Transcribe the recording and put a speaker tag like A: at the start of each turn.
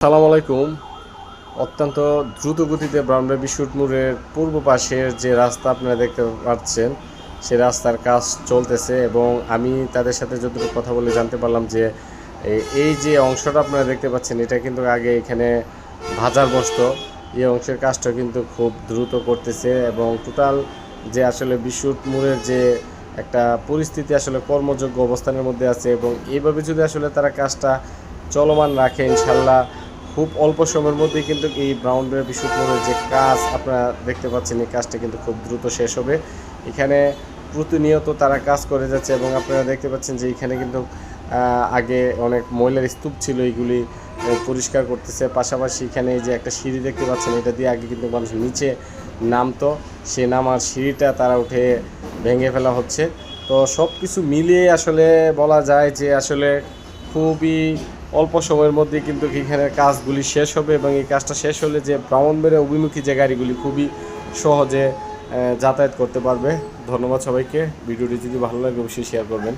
A: আসসালামু আলাইকুম। অত্যন্ত দ্রুত গতিতে ব্রাউনবাই বিশুট মোড়ের পূর্ব পাশের যে রাস্তা আপনারা দেখতে পাচ্ছেন, সেই রাস্তার কাজ চলতেছে এবং আমি তাদের সাথে যতটুকু কথা বলে জানতে পারলাম যে এই যে অংশটা আপনারা দেখতে পাচ্ছেন, এটা কিন্তু আগে এখানে ভাজার বসতো। এই অংশের কাজটা কিন্তু খুব দ্রুত করতেছে এবং টোটাল যে আসলে বিশুট মোড়ের যে একটা পরিস্থিতি আসলে কর্মযোগ্য অবস্থানের মধ্যে আছে এবং এইভাবে যদি আসলে তারা কাজটা চলমান রাখে, ইনশাল্লাহ খুব অল্প সময়ের মধ্যেই কিন্তু এই ব্রাউনবাই বিশুট মোড়ের যে কাজ আপনারা দেখতে পাচ্ছেন, এই কাজটা কিন্তু খুব দ্রুত শেষ হবে। এখানে প্রতিনিয়ত তারা কাজ করে যাচ্ছে এবং আপনারা দেখতে পাচ্ছেন যে এখানে কিন্তু আগে অনেক ময়লার স্তূপ ছিল, এইগুলি পরিষ্কার করতেছে। পাশাপাশি এখানে যে একটা সিঁড়ি দেখতে পাচ্ছেন, এটা দিয়ে আগে কিন্তু মানুষ নিচে নামতো, সে নামার সিঁড়িটা তারা উঠে ভেঙে ফেলা হচ্ছে। তো সব কিছু মিলিয়ে আসলে বলা যায় যে আসলে খুবই অল্প সময়ের মধ্যে কিন্তু এখানের কাজগুলি শেষ হবে এবং এই কাজটা শেষ হলে যে ব্রাহ্মণবাড়িয়া অভিমুখী যে গাড়িগুলি খুবই সহজে যাতায়াত করতে পারবে। ধন্যবাদ সবাইকে। ভিডিওটি যদি ভালো লাগে অবশ্যই শেয়ার করবেন।